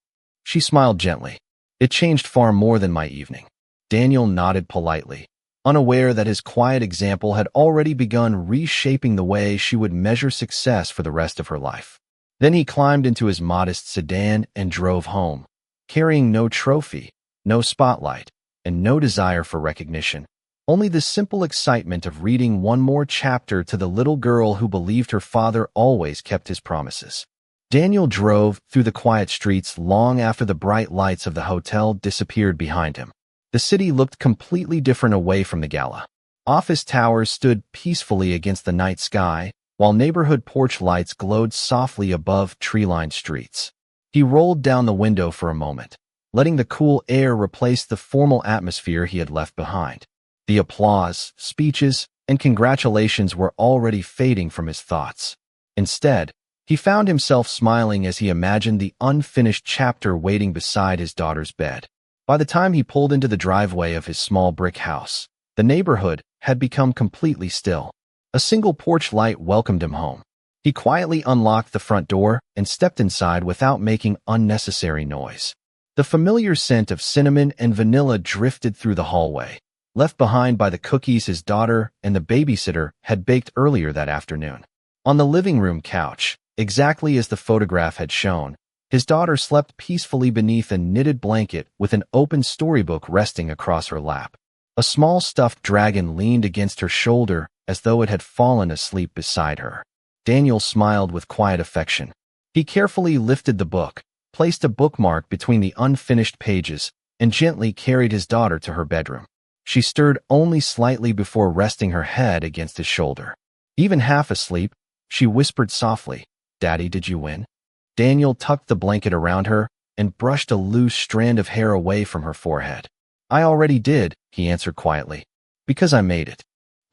She smiled gently. "It changed far more than my evening." Daniel nodded politely, unaware that his quiet example had already begun reshaping the way she would measure success for the rest of her life. Then he climbed into his modest sedan and drove home, carrying no trophy, no spotlight, and no desire for recognition. Only the simple excitement of reading one more chapter to the little girl who believed her father always kept his promises. Daniel drove through the quiet streets long after the bright lights of the hotel disappeared behind him. The city looked completely different away from the Gala. Office towers stood peacefully against the night sky, while neighborhood porch lights glowed softly above tree-lined streets. He rolled down the window for a moment, letting the cool air replace the formal atmosphere he had left behind. The applause, speeches, and congratulations were already fading from his thoughts. Instead, he found himself smiling as he imagined the unfinished chapter waiting beside his daughter's bed. By the time he pulled into the driveway of his small brick house, the neighborhood had become completely still. A single porch light welcomed him home. He quietly unlocked the front door and stepped inside without making unnecessary noise. The familiar scent of cinnamon and vanilla drifted through the hallway, left behind by the cookies his daughter and the babysitter had baked earlier that afternoon. On the living room couch, exactly as the photograph had shown, his daughter slept peacefully beneath a knitted blanket with an open storybook resting across her lap. A small stuffed dragon leaned against her shoulder as though it had fallen asleep beside her. Daniel smiled with quiet affection. He carefully lifted the book, placed a bookmark between the unfinished pages, and gently carried his daughter to her bedroom. She stirred only slightly before resting her head against his shoulder. Even half asleep, she whispered softly, "Daddy, did you win?" Daniel tucked the blanket around her and brushed a loose strand of hair away from her forehead. "I already did," he answered quietly, "because I made it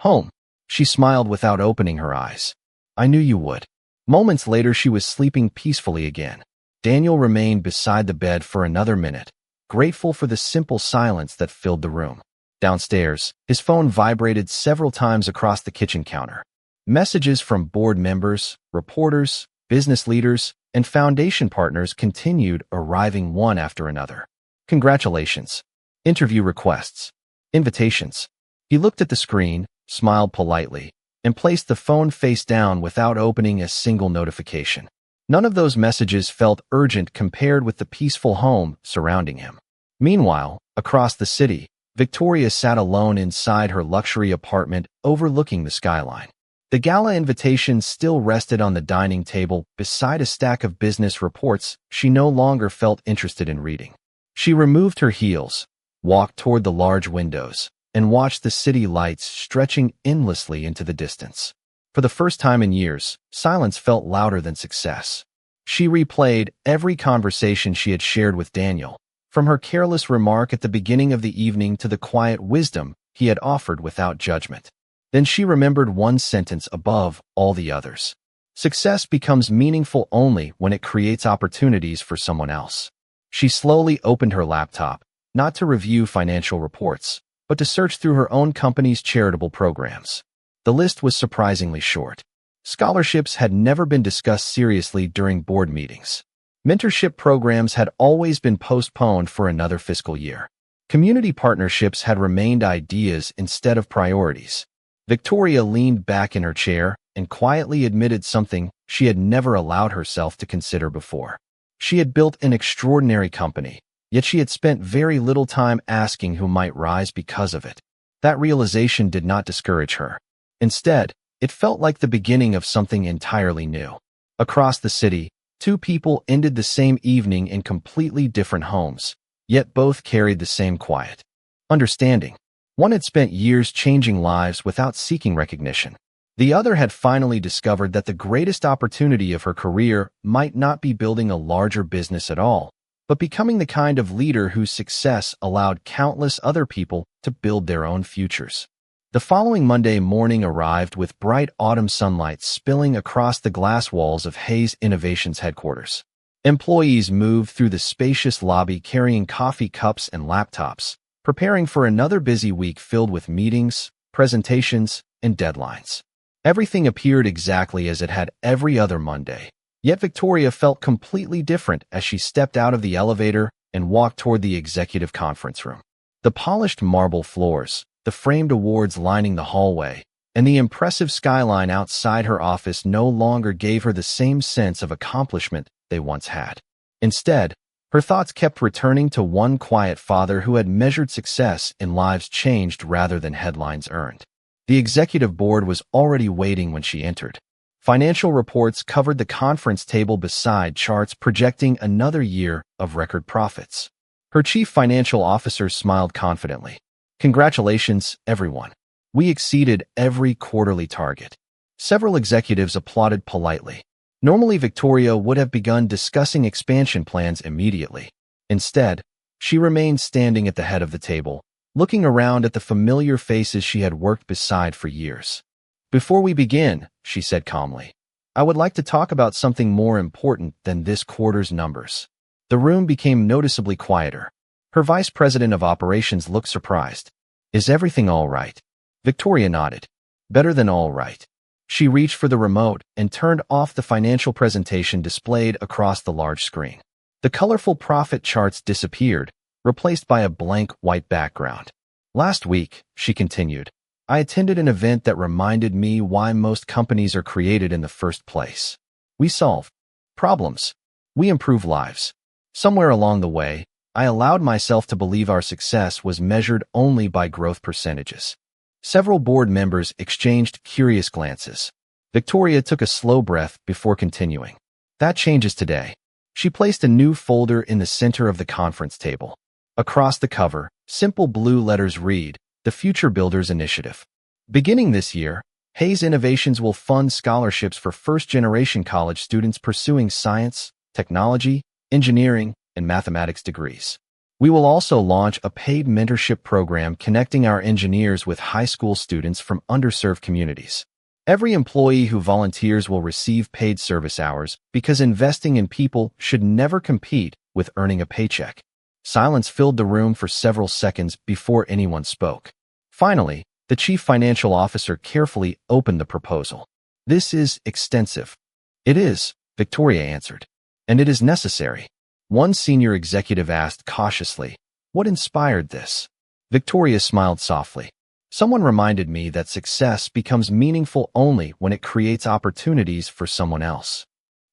home." She smiled without opening her eyes. "I knew you would." Moments later, she was sleeping peacefully again. Daniel remained beside the bed for another minute, grateful for the simple silence that filled the room. Downstairs, his phone vibrated several times across the kitchen counter. Messages from board members, reporters, business leaders, and foundation partners continued arriving one after another. Congratulations. Interview requests. Invitations. He looked at the screen, smiled politely, and placed the phone face down without opening a single notification. None of those messages felt urgent compared with the peaceful home surrounding him. Meanwhile, across the city, Victoria sat alone inside her luxury apartment overlooking the skyline. The gala invitation still rested on the dining table beside a stack of business reports she no longer felt interested in reading. She removed her heels, walked toward the large windows, and watched the city lights stretching endlessly into the distance. For the first time in years, silence felt louder than success. She replayed every conversation she had shared with Daniel, from her careless remark at the beginning of the evening to the quiet wisdom he had offered without judgment. Then she remembered one sentence above all the others. Success becomes meaningful only when it creates opportunities for someone else. She slowly opened her laptop, not to review financial reports, but to search through her own company's charitable programs. The list was surprisingly short. Scholarships had never been discussed seriously during board meetings. Mentorship programs had always been postponed for another fiscal year. Community partnerships had remained ideas instead of priorities. Victoria leaned back in her chair and quietly admitted something she had never allowed herself to consider before. She had built an extraordinary company, yet she had spent very little time asking who might rise because of it. That realization did not discourage her. Instead, it felt like the beginning of something entirely new. Across the city, two people ended the same evening in completely different homes, yet both carried the same quiet understanding. One had spent years changing lives without seeking recognition. The other had finally discovered that the greatest opportunity of her career might not be building a larger business at all, but becoming the kind of leader whose success allowed countless other people to build their own futures. The following Monday morning arrived with bright autumn sunlight spilling across the glass walls of Hayes Innovations headquarters. Employees moved through the spacious lobby carrying coffee cups and laptops, preparing for another busy week filled with meetings, presentations, and deadlines. Everything appeared exactly as it had every other Monday, yet Victoria felt completely different as she stepped out of the elevator and walked toward the executive conference room. The polished marble floors, the framed awards lining the hallway, and the impressive skyline outside her office no longer gave her the same sense of accomplishment they once had. Instead, her thoughts kept returning to one quiet father who had measured success in lives changed rather than headlines earned. The executive board was already waiting when she entered. Financial reports covered the conference table beside charts projecting another year of record profits. Her chief financial officer smiled confidently. "Congratulations, everyone. We exceeded every quarterly target." Several executives applauded politely. Normally, Victoria would have begun discussing expansion plans immediately. Instead, she remained standing at the head of the table, looking around at the familiar faces she had worked beside for years. "Before we begin," she said calmly, "I would like to talk about something more important than this quarter's numbers." The room became noticeably quieter. Her vice president of operations looked surprised. "Is everything all right?" Victoria nodded. "Better than all right." She reached for the remote and turned off the financial presentation displayed across the large screen. The colorful profit charts disappeared, replaced by a blank white background. "Last week," she continued, "I attended an event that reminded me why most companies are created in the first place. We solve problems. We improve lives. Somewhere along the way, I allowed myself to believe our success was measured only by growth percentages." Several board members exchanged curious glances. Victoria took a slow breath before continuing. "That changes today." She placed a new folder in the center of the conference table. Across the cover, simple blue letters read, "The Future Builders Initiative." Beginning this year, Hayes Innovations will fund scholarships for first-generation college students pursuing science, technology, engineering, and mathematics degrees. We will also launch a paid mentorship program connecting our engineers with high school students from underserved communities. Every employee who volunteers will receive paid service hours because investing in people should never compete with earning a paycheck. Silence filled the room for several seconds before anyone spoke. Finally, the chief financial officer carefully opened the proposal. "This is extensive." "It is," Victoria answered, "and it is necessary." One senior executive asked cautiously, "What inspired this?" Victoria smiled softly. "Someone reminded me that success becomes meaningful only when it creates opportunities for someone else."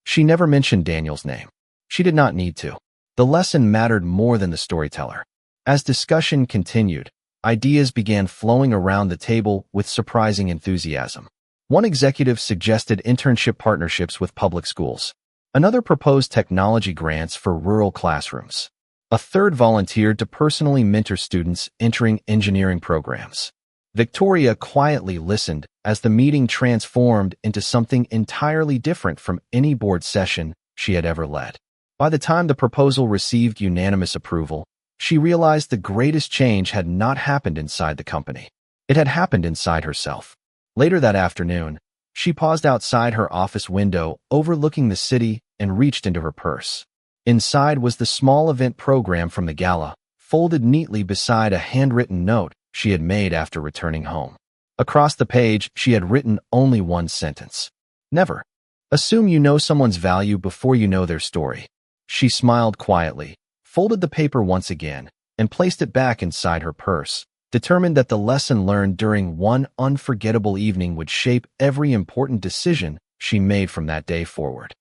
She never mentioned Daniel's name. She did not need to. The lesson mattered more than the storyteller. As discussion continued, ideas began flowing around the table with surprising enthusiasm. One executive suggested internship partnerships with public schools. Another proposed technology grants for rural classrooms. A third volunteered to personally mentor students entering engineering programs. Victoria quietly listened as the meeting transformed into something entirely different from any board session she had ever led. By the time the proposal received unanimous approval, she realized the greatest change had not happened inside the company. It had happened inside herself. Later that afternoon, she paused outside her office window overlooking the city and reached into her purse. Inside was the small event program from the Gala, folded neatly beside a handwritten note she had made after returning home. Across the page, she had written only one sentence. "Never assume you know someone's value before you know their story." She smiled quietly, folded the paper once again, and placed it back inside her purse, determined that the lesson learned during one unforgettable evening would shape every important decision she made from that day forward.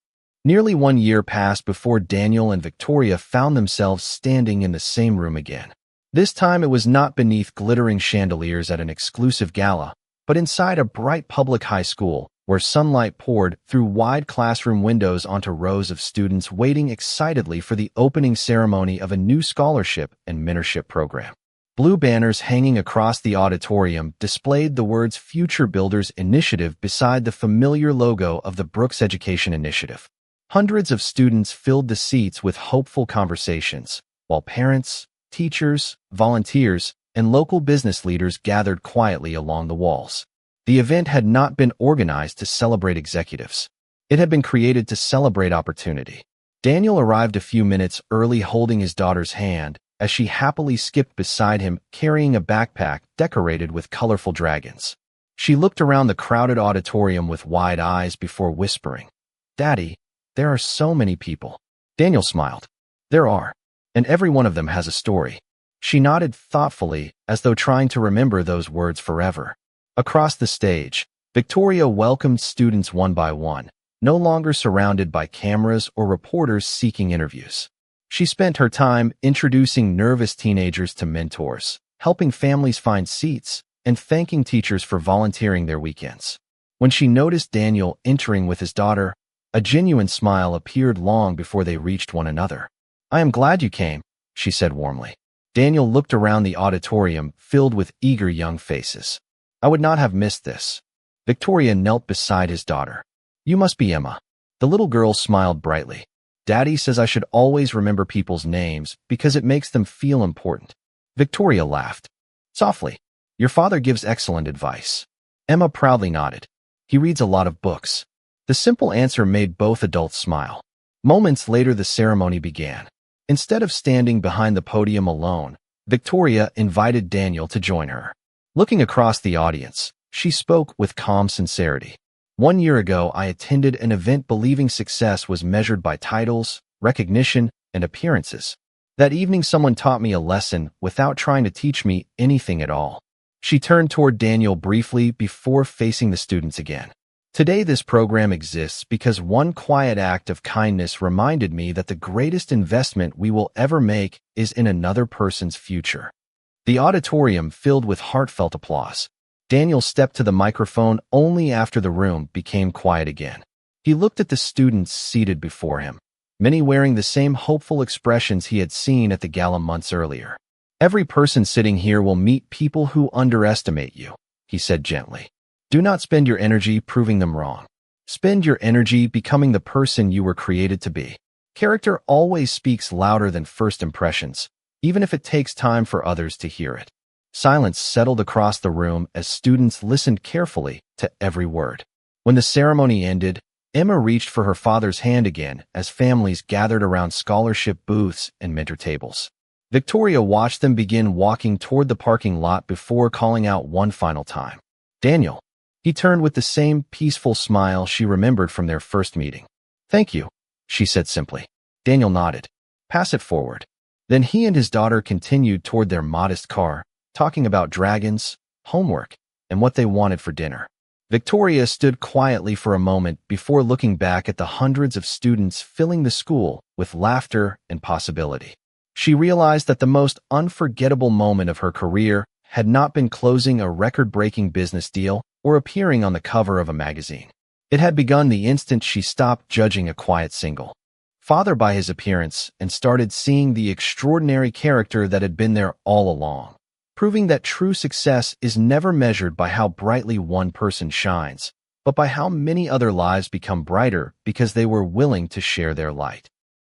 Nearly 1 year passed before Daniel and Victoria found themselves standing in the same room again. This time it was not beneath glittering chandeliers at an exclusive gala, but inside a bright public high school, where sunlight poured through wide classroom windows onto rows of students waiting excitedly for the opening ceremony of a new scholarship and mentorship program. Blue banners hanging across the auditorium displayed the words Future Builders Initiative beside the familiar logo of the Brooks Education Initiative. Hundreds of students filled the seats with hopeful conversations, while parents, teachers, volunteers, and local business leaders gathered quietly along the walls. The event had not been organized to celebrate executives. It had been created to celebrate opportunity. Daniel arrived a few minutes early holding his daughter's hand, as she happily skipped beside him carrying a backpack decorated with colorful dragons. She looked around the crowded auditorium with wide eyes before whispering, "Daddy, there are so many people." Daniel smiled. "There are. And every one of them has a story." She nodded thoughtfully, as though trying to remember those words forever. Across the stage, Victoria welcomed students one by one, no longer surrounded by cameras or reporters seeking interviews. She spent her time introducing nervous teenagers to mentors, helping families find seats, and thanking teachers for volunteering their weekends. When she noticed Daniel entering with his daughter, a genuine smile appeared long before they reached one another. "I am glad you came," she said warmly. Daniel looked around the auditorium filled with eager young faces. "I would not have missed this." Victoria knelt beside his daughter. "You must be Emma." The little girl smiled brightly. "Daddy says I should always remember people's names because it makes them feel important." Victoria laughed softly. "Your father gives excellent advice." Emma proudly nodded. "He reads a lot of books." The simple answer made both adults smile. Moments later, the ceremony began. Instead of standing behind the podium alone, Victoria invited Daniel to join her. Looking across the audience, she spoke with calm sincerity. "1 year ago, I attended an event believing success was measured by titles, recognition, and appearances. That evening, someone taught me a lesson without trying to teach me anything at all." She turned toward Daniel briefly before facing the students again. "Today, this program exists because one quiet act of kindness reminded me that the greatest investment we will ever make is in another person's future." The auditorium filled with heartfelt applause. Daniel stepped to the microphone only after the room became quiet again. He looked at the students seated before him, many wearing the same hopeful expressions he had seen at the gala months earlier. "Every person sitting here will meet people who underestimate you," he said gently. "Do not spend your energy proving them wrong. Spend your energy becoming the person you were created to be." Character always speaks louder than first impressions, even if it takes time for others to hear it. Silence settled across the room as students listened carefully to every word. When the ceremony ended, Emma reached for her father's hand again as families gathered around scholarship booths and mentor tables. Victoria watched them begin walking toward the parking lot before calling out one final time, "Daniel." He turned with the same peaceful smile she remembered from their first meeting. "Thank you," she said simply. Daniel nodded. "Pass it forward." Then he and his daughter continued toward their modest car, talking about dragons, homework, and what they wanted for dinner. Victoria stood quietly for a moment before looking back at the hundreds of students filling the school with laughter and possibility. She realized that the most unforgettable moment of her career had not been closing a record-breaking business deal or appearing on the cover of a magazine. It had begun the instant she stopped judging a quiet single father by his appearance and started seeing the extraordinary character that had been there all along, proving that true success is never measured by how brightly one person shines, but by how many other lives become brighter because they were willing to share their light.